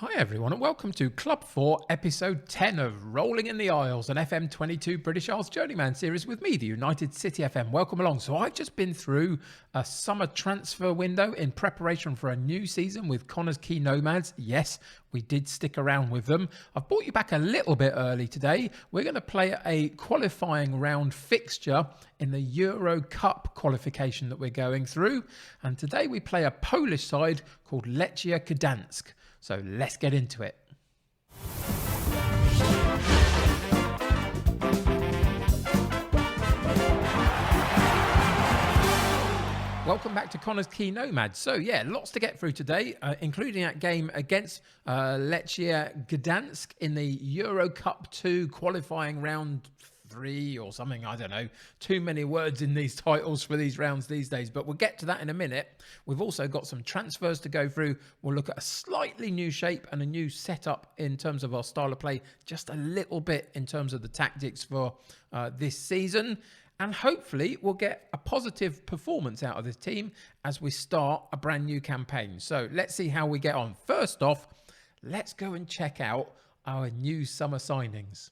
Hi everyone and welcome to Club 4 episode 10 of Rolling in the Isles, an FM22 British Isles Journeyman series with me, the United City FM. Welcome along. So I've just been through a summer transfer window in preparation for a new season with Connor's Key Nomads. Yes, we did stick around with them. I've brought you back a little bit early today. We're going to play a qualifying round fixture in the Euro Cup qualification that we're going through. And today we play a Polish side called Lechia Gdansk. So let's get into it. Welcome back to Connor's Key Nomads. So yeah, lots to get through today, including that game against Lechia Gdansk in the Euro Cup 2 qualifying round 3 or something, I don't know. Too many words in these titles for these rounds these days, but we'll get to that in a minute. We've also got some transfers to go through. We'll look at a slightly new shape and a new setup in terms of our style of play, just a little bit in terms of the tactics for this season. And hopefully we'll get a positive performance out of this team as we start a brand new campaign. So let's see how we get on. First off, let's go and check out our new summer signings.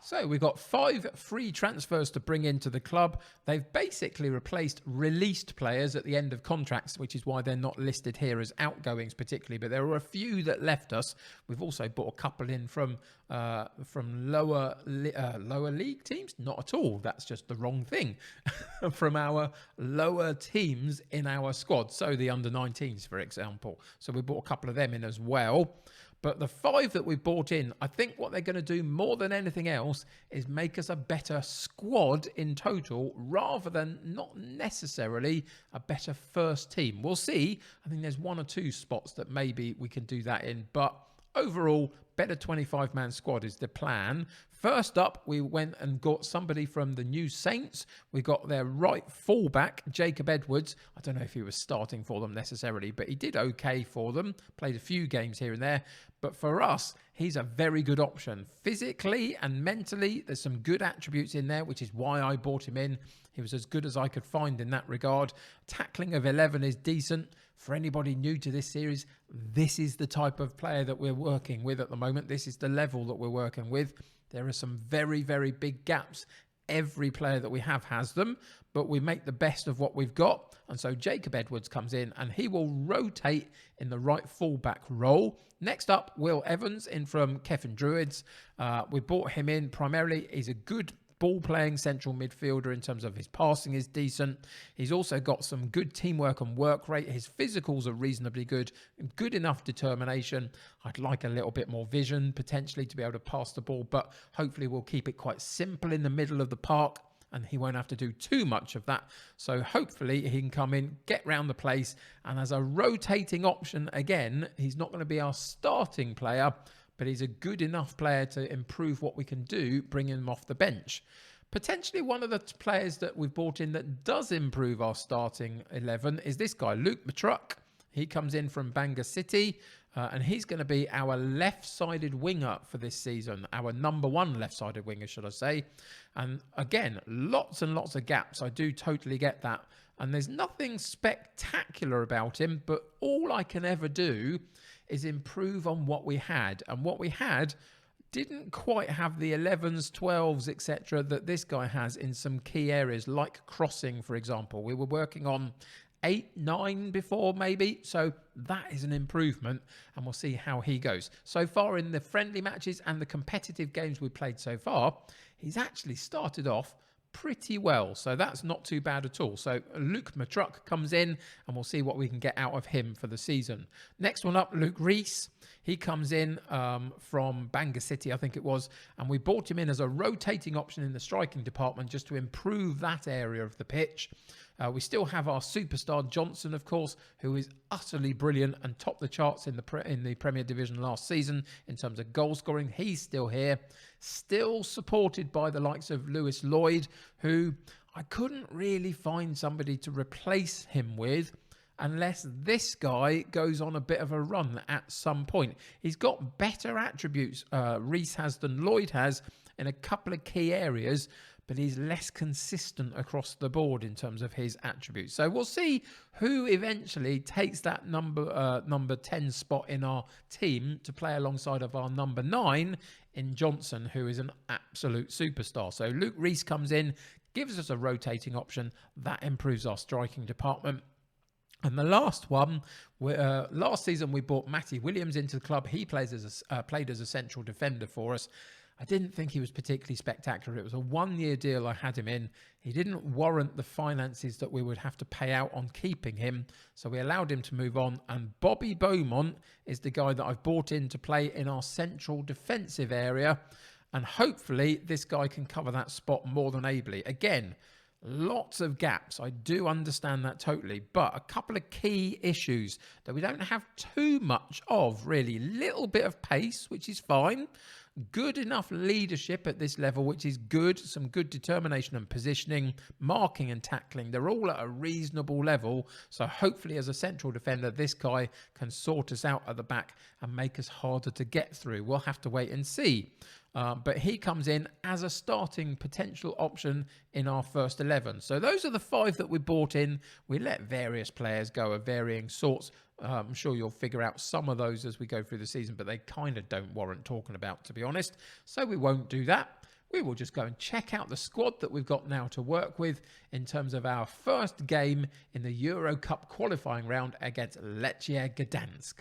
So we've got 5 free transfers to bring into the club. They've basically replaced released players at the end of contracts, which is why they're not listed here as outgoings particularly. But there were a few that left us. We've also brought a couple in from lower league teams. Not at all. That's just the wrong thing. From our lower teams in our squad. So the under-19s, for example. So we brought a couple of them in as well. But the 5 that we brought in, I think what they're going to do more than anything else is make us a better squad in total rather than not necessarily a better first team. We'll see. I think there's 1 or 2 spots that maybe we can do that in. But overall, better 25-man squad is the plan. First up, we went and got somebody from the New Saints. We got their right fullback, Jacob Edwards. I don't know if he was starting for them necessarily, but he did okay for them. Played a few games here and there. But for us, he's a very good option. Physically and mentally, there's some good attributes in there, which is why I brought him in. He was as good as I could find in that regard. Tackling of 11 is decent. For anybody new to this series, this is the type of player that we're working with at the moment. This is the level that we're working with. There are some very, very big gaps. Every player that we have has them, but we make the best of what we've got. And so Jacob Edwards comes in and he will rotate in the right fullback role. Next up, Will Evans in from Kevin Druids. We brought him in primarily. He's a good ball-playing central midfielder in terms of his passing is decent. He's also got some good teamwork and work rate. His physicals are reasonably good enough determination. I'd like a little bit more vision potentially to be able to pass the ball, but hopefully we'll keep it quite simple in the middle of the park and he won't have to do too much of that. So hopefully he can come in, get round the place, and as a rotating option again, he's not going to be our starting player, but he's a good enough player to improve what we can do, bringing him off the bench. Potentially one of the players that we've brought in that does improve our starting 11 is this guy, Luke Matruck. He comes in from Bangor City, and he's going to be our left-sided winger for this season, our number 1 left-sided winger, should I say. And again, lots and lots of gaps. I do totally get that. And there's nothing spectacular about him, but all I can ever do is improve on what we had. And what we had didn't quite have the 11s, 12s, etc. that this guy has in some key areas, like crossing, for example. We were working on 8, 9 before maybe. So that is an improvement and we'll see how he goes. So far in the friendly matches and the competitive games we played so far, he's actually started off pretty well. So that's not too bad at all. So Luke Matruck comes in and we'll see what we can get out of him for the season. Next one up, Luke Rees. He comes in from Bangor City, I think it was, and we brought him in as a rotating option in the striking department just to improve that area of the pitch. We still have our superstar Johnson, of course, who is utterly brilliant and topped the charts in the Premier Division last season in terms of goal scoring. He's still here, still supported by the likes of Lewis Lloyd, who I couldn't really find somebody to replace him with unless this guy goes on a bit of a run at some point. He's got better attributes, Rees has, than Lloyd has in a couple of key areas, but he's less consistent across the board in terms of his attributes. So we'll see who eventually takes that number 10 spot in our team to play alongside of our number 9 in Johnson, who is an absolute superstar. So Luke Reese comes in, gives us a rotating option. That improves our striking department. And the last one, last season we brought Matty Williams into the club. He played as a central defender for us. I didn't think he was particularly spectacular. It was a one-year deal I had him in. He didn't warrant the finances that we would have to pay out on keeping him, so we allowed him to move on. And Bobby Beaumont is the guy that I've brought in to play in our central defensive area. And hopefully this guy can cover that spot more than ably. Again, lots of gaps. I do understand that totally. But a couple of key issues that we don't have too much of, really. Little bit of pace, which is fine. Good enough leadership at this level, which is good. Some good determination and positioning, marking and tackling. They're all at a reasonable level. So hopefully as a central defender, this guy can sort us out at the back and make us harder to get through. We'll have to wait and see. But he comes in as a starting potential option in our first 11. So those are the 5 that we brought in. We let various players go of varying sorts. I'm sure you'll figure out some of those as we go through the season, but they kind of don't warrant talking about, to be honest. So we won't do that. We will just go and check out the squad that we've got now to work with in terms of our first game in the Euro Cup qualifying round against Lechia Gdansk.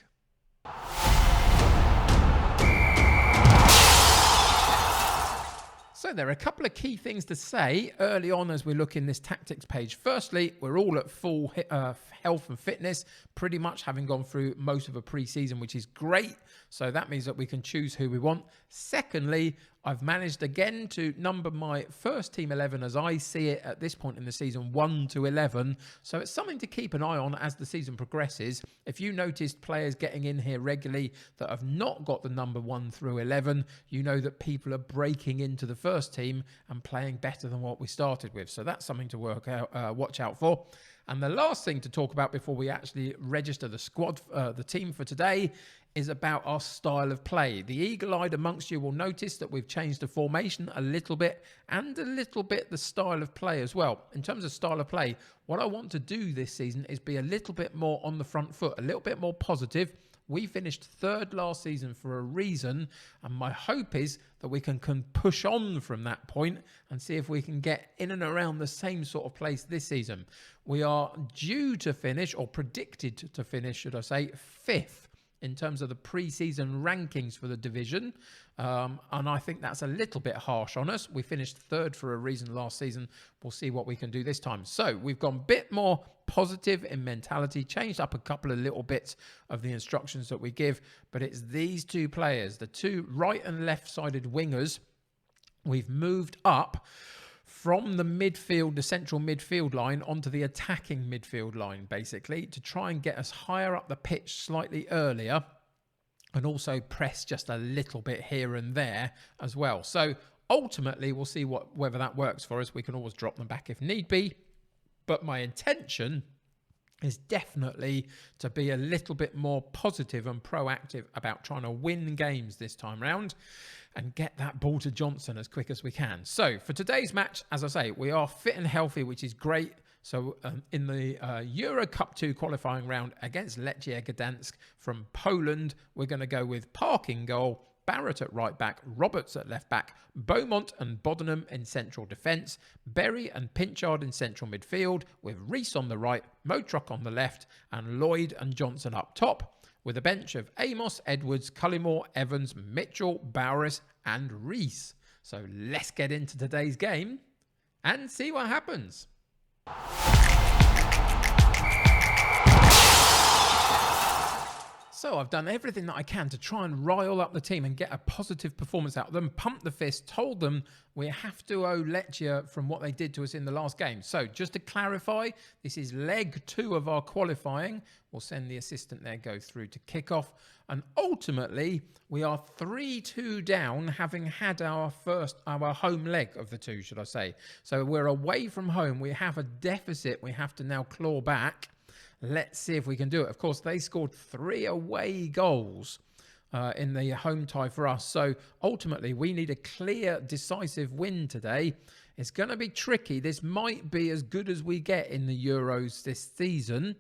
So there are a couple of key things to say early on as we look in this tactics page. Firstly, we're all at full health and fitness, pretty much having gone through most of a pre-season, which is great. So that means that we can choose who we want. Secondly, I've managed again to number my first team 11 as I see it at this point in the season, 1 to 11. So it's something to keep an eye on as the season progresses. If you noticed players getting in here regularly that have not got the number 1 through 11, you know that people are breaking into the first team and playing better than what we started with. So that's something to watch out for. And the last thing to talk about before we actually register the squad, the team for today, is about our style of play. The eagle-eyed amongst you will notice that we've changed the formation a little bit and a little bit the style of play as well. In terms of style of play, what I want to do this season is be a little bit more on the front foot, a little bit more positive. We finished 3rd last season for a reason, and my hope is that we can push on from that point and see if we can get in and around the same sort of place this season. We are due to finish, or predicted to finish, should I say, 5th in terms of the pre-season rankings for the division. And I think that's a little bit harsh on us. We finished 3rd for a reason last season. We'll see what we can do this time. So we've gone a bit more positive in mentality, changed up a couple of little bits of the instructions that we give. But it's these 2 players, the 2 right and left-sided wingers. We've moved up from the midfield, the central midfield line, onto the attacking midfield line, basically, to try and get us higher up the pitch slightly earlier and also press just a little bit here and there as well. So ultimately, we'll see whether that works for us. We can always drop them back if need be. But my intention is definitely to be a little bit more positive and proactive about trying to win games this time round and get that ball to Johnson as quick as we can. So for today's match, as I say, we are fit and healthy, which is great. So in the Euro Cup 2 qualifying round against Lechia Gdansk from Poland, we're going to go with Park in goal, Barrett at right back, Roberts at left back, Beaumont and Bodenham in central defence, Berry and Pinchard in central midfield, with Reese on the right, Motruck on the left, and Lloyd and Johnson up top, with a bench of Amos, Edwards, Cullimore, Evans, Mitchell, Bowers and Reese. So let's get into today's game and see what happens. So I've done everything that I can to try and rile up the team and get a positive performance out of them. Pumped the fist, told them we have to owe Lechia from what they did to us in the last game. So just to clarify, this is leg 2 of our qualifying. We'll send the assistant there, go through to kick off. And ultimately, we are 3-2 down, having had our home leg of the 2, should I say. So we're away from home. We have a deficit we have to now claw back. Let's see if we can do it. Of course, they scored 3 away goals in the home tie for us. So ultimately, we need a clear, decisive win today. It's going to be tricky. This might be as good as we get in the Euros this season.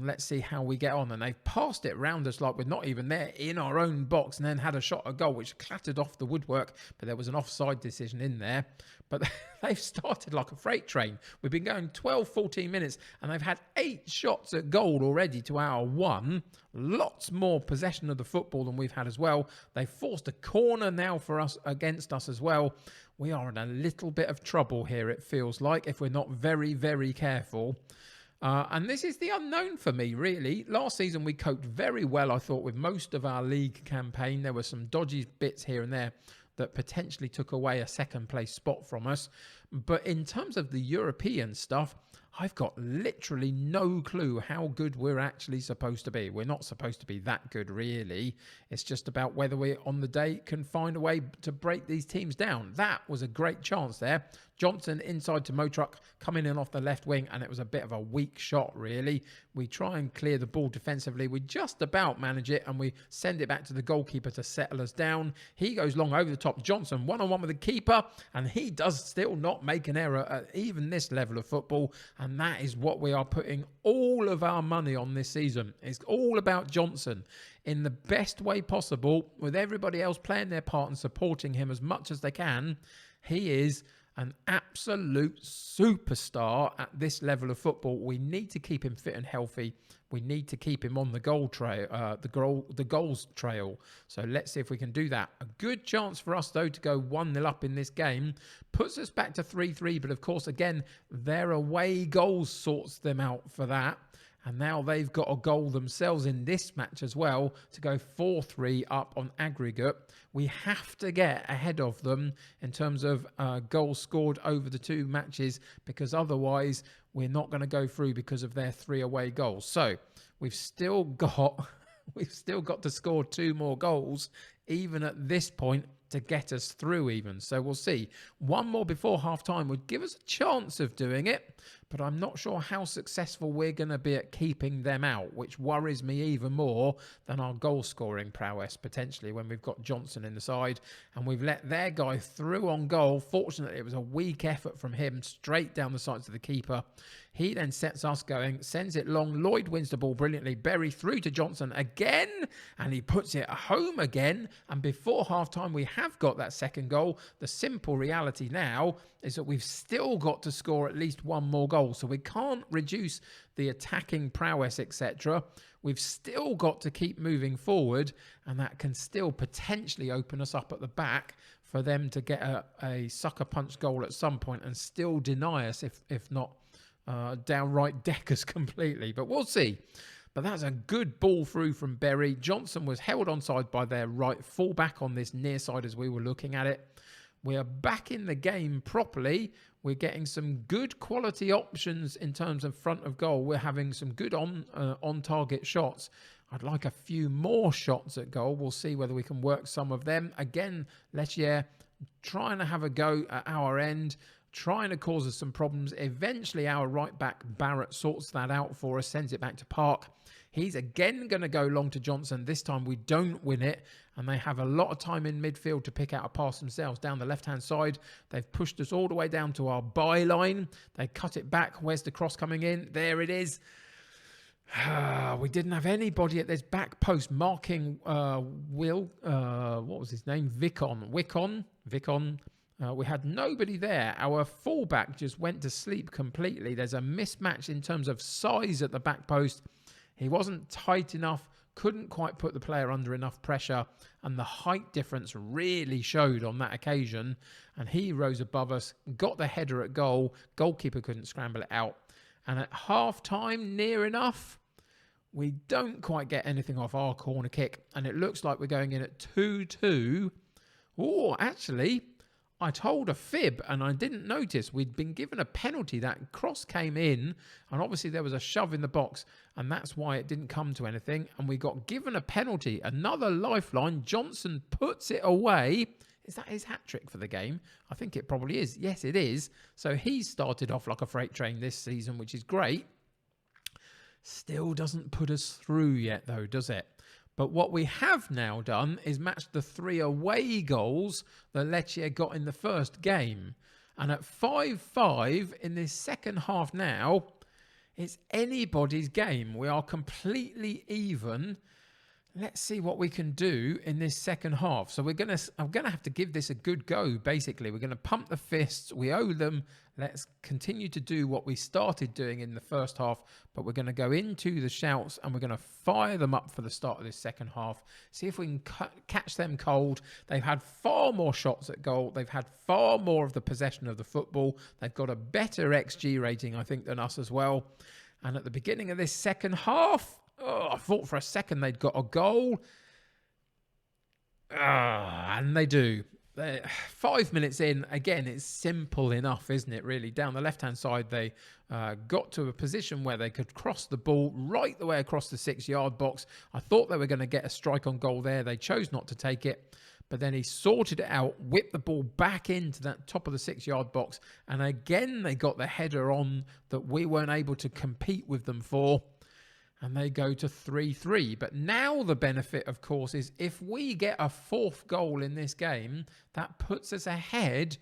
Let's see how we get on. And they've passed it round us like we're not even there in our own box, and then had a shot at goal which clattered off the woodwork, but there was an offside decision in there. But they've started like a freight train. We've been going 12, 14 minutes, and they've had 8 shots at goal already to our 1. Lots more possession of the football than we've had as well. They've forced a corner now for us, against us as well. We are in a little bit of trouble here, it feels like, if we're not very, very careful. And this is the unknown for me, really. Last season, we coped very well, I thought, with most of our league campaign. There were some dodgy bits here and there that potentially took away a second place spot from us. But in terms of the European stuff, I've got literally no clue how good we're actually supposed to be. We're not supposed to be that good, really. It's just about whether we, on the day, can find a way to break these teams down. That was a great chance there. Johnson inside to Motruck, coming in off the left wing, and it was a bit of a weak shot, really. We try and clear the ball defensively. We just about manage it, and we send it back to the goalkeeper to settle us down. He goes long over the top. Johnson, one-on-one with the keeper, and he does still not make an error at even this level of football, and that is what we are putting all of our money on this season. It's all about Johnson in the best way possible, with everybody else playing their part and supporting him as much as they can. He is an absolute superstar at this level of football. We need to keep him fit and healthy. We need to keep him on the goal trail, the goals trail. So let's see if we can do that. A good chance for us, though, to go 1-0 up in this game. Puts us back to 3-3. But, of course, again, their away goals sorts them out for that. And now they've got a goal themselves in this match as well to go 4-3 up on aggregate. We have to get ahead of them in terms of goals scored over the 2 matches, because otherwise we're not going to go through because of their 3 away goals. So we've still got to score 2 more goals even at this point to get us through even. So we'll see. 1 more before half-time would give us a chance of doing it, but I'm not sure how successful we're going to be at keeping them out, which worries me even more than our goal-scoring prowess, potentially, when we've got Johnson in the side and we've let their guy through on goal. Fortunately, it was a weak effort from him, straight down the sides of the keeper. He then sets us going, sends it long. Lloyd wins the ball brilliantly. Berry through to Johnson again, and he puts it home again. And before half-time, we have got that second goal. The simple reality now is that we've still got to score at least 1 more goal. So we can't reduce the attacking prowess, etc. We've still got to keep moving forward, and that can still potentially open us up at the back for them to get a sucker punch goal at some point and still deny us, if not downright deck us completely. But we'll see. But that's a good ball through from Berry. Johnson was held onside by their right fullback on this near side as we were looking at it. We are back in the game properly. We're getting some good quality options in terms of front of goal. We're having some good on-target shots. I'd like a few more shots at goal. We'll see whether we can work some of them. Again, Letier trying to have a go at our end, trying to cause us some problems. Eventually, our right back, Barrett, sorts that out for us, sends it back to Park. He's again going to go long to Johnson. This time we don't win it, and they have a lot of time in midfield to pick out a pass themselves down the left-hand side. They've pushed us all the way down to our byline. They cut it back. Where's the cross coming in? There it is. We didn't have anybody at this back post marking what was his name? Wickon. We had nobody there. Our fullback just went to sleep completely. There's a mismatch in terms of size at the back post. He wasn't tight enough, couldn't quite put the player under enough pressure, and the height difference really showed on that occasion. And he rose above us, got the header at goal. Goalkeeper couldn't scramble it out. And at half-time, near enough, we don't quite get anything off our corner kick. And it looks like we're going in at 2-2. Oh, actually, I told a fib and I didn't notice. We'd been given a penalty. That cross came in, and obviously there was a shove in the box, and that's why it didn't come to anything. And we got given a penalty. Another lifeline. Johnson puts it away. Is that his hat-trick for the game? I think it probably is. Yes, it is. So he's started off like a freight train this season, which is great. Still doesn't put us through yet, though, does it? But what we have now done is match the 3 away goals that Lecce got in the first game. And at 5-5 in this second half now, it's anybody's game. We are completely even. Let's see what we can do in this second half. So I'm gonna have to give this a good go, basically. We're going to pump the fists. We owe them. Let's continue to do what we started doing in the first half, but we're going to go into the shouts and we're going to fire them up for the start of this second half. See if we can catch them cold. They've had far more shots at goal. They've had far more of the possession of the football. They've got a better XG rating, I think, than us as well. And at the beginning of this second half, I thought for a second they'd got a goal. And they do. 5 minutes in, again, it's simple enough, isn't it, really? Down the left-hand side, they got to a position where they could cross the ball right the way across the 6-yard box. I thought they were going to get a strike on goal there. They chose not to take it. But then he sorted it out, whipped the ball back into that top of the 6-yard box. And again, they got the header on that we weren't able to compete with them for. And they go to 3-3. But now the benefit, of course, is if we get a 4th goal in this game, that puts us ahead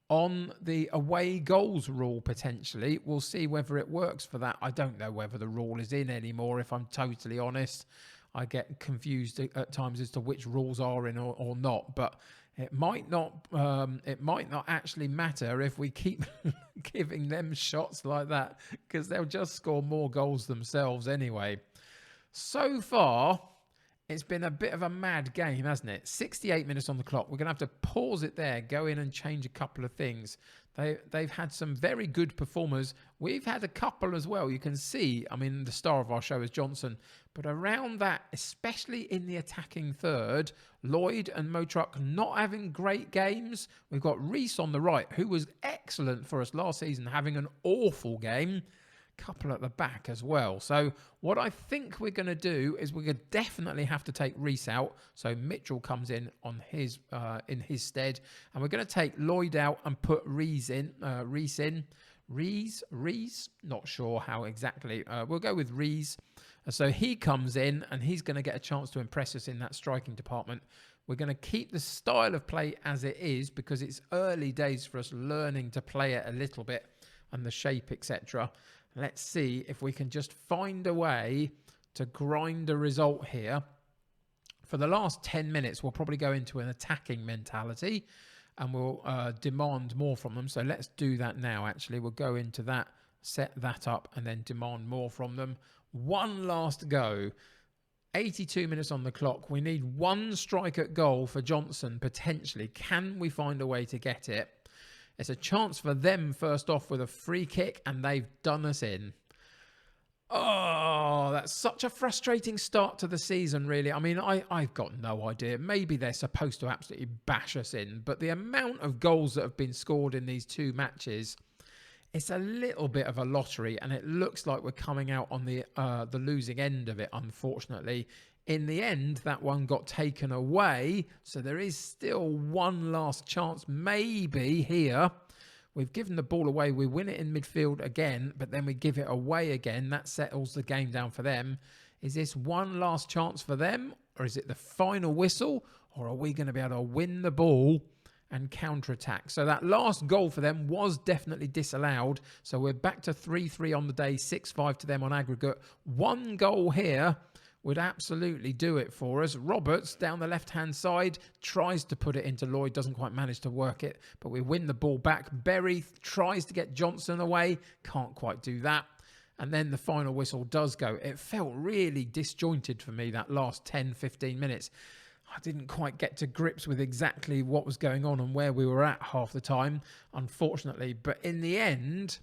on the away goals rule, potentially. We'll see whether it works for that. I don't know whether the rule is in anymore, if I'm totally honest. I get confused at times as to which rules are in or not. But it might not actually matter if we keep giving them shots like that, because they'll just score more goals themselves anyway. So far, it's been a bit of a mad game, hasn't it? 68 minutes on the clock. We're going to have to pause it there, go in and change a couple of things. They've had some very good performers. We've had a couple as well. You can see, I mean, the star of our show is Johnson. But around that, especially in the attacking third, Lloyd and Motruck not having great games. We've got Reese on the right, who was excellent for us last season, having an awful game. Couple at the back as well. So what I think we're going to do is we're going to definitely have to take Reese out. So Mitchell comes in on his in his stead, and we're going to take Lloyd out and put Reese in. Reese. Not sure how exactly. We'll go with Reese. So he comes in and he's going to get a chance to impress us in that striking department. We're going to keep the style of play as it is because it's early days for us learning to play it a little bit and the shape, etc. Let's see if we can just find a way to grind a result here. For the last 10 minutes, we'll probably go into an attacking mentality and we'll demand more from them. So let's do that now, actually. We'll go into that, set that up, and then demand more from them. One last go. 82 minutes on the clock. We need one strike at goal for Johnson, potentially. Can we find a way to get it? It's a chance for them first off with a free kick, and they've done us in. Oh, that's such a frustrating start to the season, really. I mean, I've got no idea. Maybe they're supposed to absolutely bash us in, but the amount of goals that have been scored in these 2 matches, it's a little bit of a lottery, and it looks like we're coming out on the losing end of it, unfortunately. In the end, that one got taken away, so there is still one last chance, maybe here. We've given the ball away. We win it in midfield again, but then we give it away again. That settles the game down for them. Is this one last chance for them, or is it the final whistle, or are we going to be able to win the ball and counter-attack? So that last goal for them was definitely disallowed. So we're back to 3-3 on the day, 6-5 to them on aggregate. One goal here would absolutely do it for us. Roberts, down the left-hand side, tries to put it into Lloyd, doesn't quite manage to work it, but we win the ball back. Berry tries to get Johnson away, can't quite do that. And then the final whistle does go. It felt really disjointed for me, that last 10, 15 minutes. I didn't quite get to grips with exactly what was going on and where we were at half the time, unfortunately. But in the end,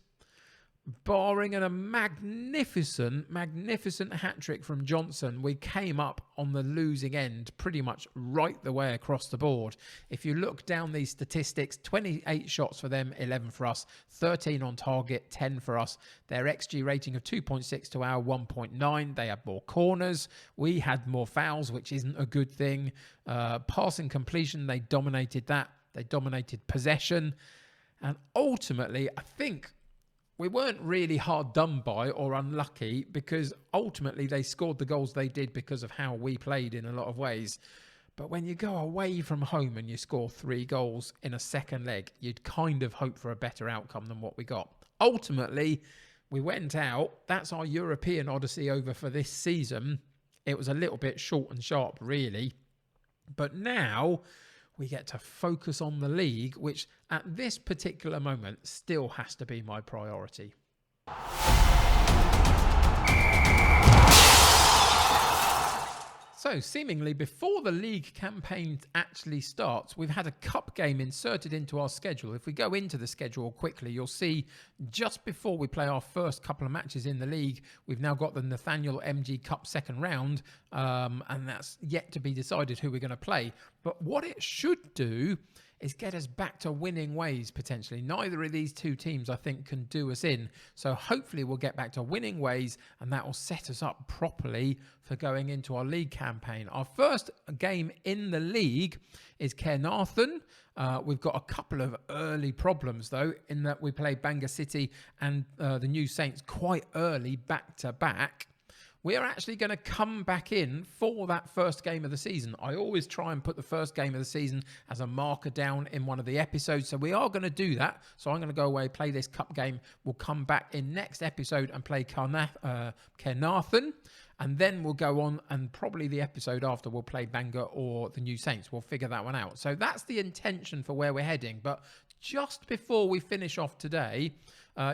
barring a magnificent hat-trick from Johnson, we came up on the losing end pretty much right the way across the board. If you look down these statistics, 28 shots for them, 11 for us, 13 on target, 10 for us. Their XG rating of 2.6 to our 1.9. They had more corners. We had more fouls, which isn't a good thing. Passing completion, they dominated that. They dominated possession. And ultimately, I think we weren't really hard done by or unlucky, because ultimately they scored the goals they did because of how we played in a lot of ways. But when you go away from home and you score 3 goals in a second leg, you'd kind of hope for a better outcome than what we got. Ultimately, we went out. That's our European odyssey over for this season. It was a little bit short and sharp, really. But now we get to focus on the league, which at this particular moment still has to be my priority. So, seemingly before the league campaign actually starts, we've had a cup game inserted into our schedule. If we go into the schedule quickly, you'll see just before we play our first couple of matches in the league, we've now got the Nathaniel MG Cup second round, and that's yet to be decided who we're going to play. But what it should do is get us back to winning ways, potentially. Neither of these two teams, I think, can do us in. So hopefully we'll get back to winning ways, and that will set us up properly for going into our league campaign. Our first game in the league is Caernarfon. We've got a couple of early problems, though, in that we play Bangor City and the New Saints quite early, back-to-back. We are actually going to come back in for that first game of the season. I always try and put the first game of the season as a marker down in one of the episodes. So we are going to do that. So I'm going to go away, play this cup game. We'll come back in next episode and play Caernarfon. And then we'll go on, and probably the episode after we'll play Bangor or the New Saints. We'll figure that one out. So that's the intention for where we're heading. But just before we finish off today,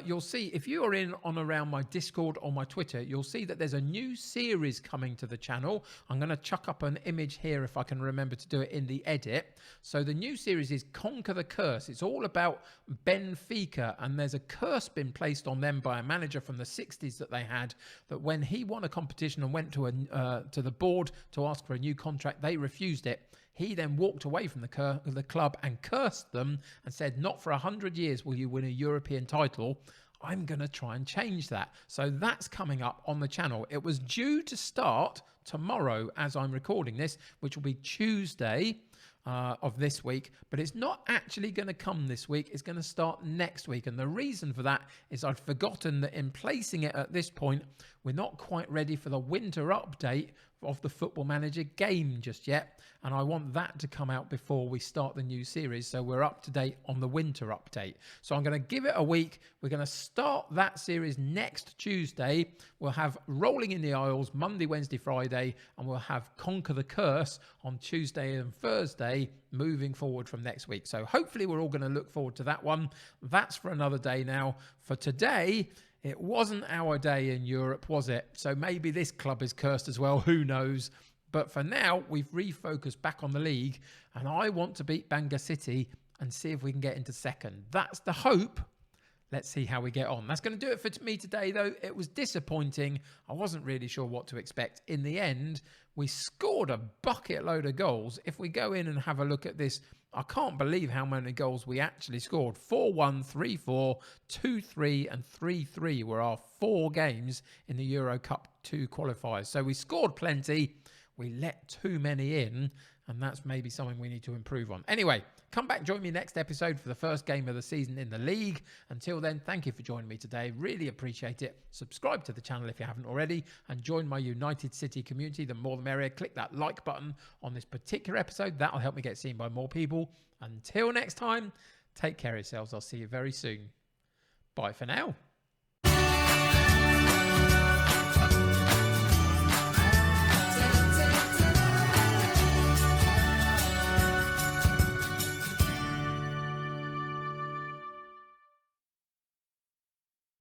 you'll see, if you are in on around my Discord or my Twitter, you'll see that there's a new series coming to the channel. I'm going to chuck up an image here if I can remember to do it in the edit. So the new series is Conquer the Curse. It's all about Benfica, and there's a curse been placed on them by a manager from the 60s that they had, that when he won a competition and went to the board to ask for a new contract, they refused it. He then walked away from the club and cursed them and said, not for 100 years will you win a European title. I'm going to try and change that. So that's coming up on the channel. It was due to start tomorrow as I'm recording this, which will be Tuesday of this week, but it's not actually going to come this week. It's going to start next week. And the reason for that is I'd forgotten that in placing it at this point, we're not quite ready for the winter update of the Football Manager game just yet, and I want that to come out before we start the new series, so we're up to date on the winter update. So I'm going to give it a week. We're going to start that series next Tuesday. We'll have Rolling in the Isles Monday, Wednesday, Friday, and we'll have Conquer the Curse on Tuesday and Thursday moving forward from next week. So hopefully we're all going to look forward to that one. That's for another day now. For today, it wasn't our day in Europe, was it? So maybe this club is cursed as well. Who knows? But for now, we've refocused back on the league, and I want to beat Bangor City and see if we can get into second. That's the hope. Let's see how we get on. That's going to do it for me today, though. It was disappointing. I wasn't really sure what to expect. In the end, we scored a bucket load of goals. If we go in and have a look at this, I can't believe how many goals we actually scored. 4-1, 3-4, 2-3 and 3-3 were our 4 games in the Euro Cup 2 qualifiers. So we scored plenty. We let too many in, and that's maybe something we need to improve on. Anyway, come back, join me next episode for the first game of the season in the league. Until then, thank you for joining me today. Really appreciate it. Subscribe to the channel if you haven't already, and join my United City community. The more the merrier. Click that like button on this particular episode. That'll help me get seen by more people. Until next time, take care of yourselves. I'll see you very soon. Bye for now.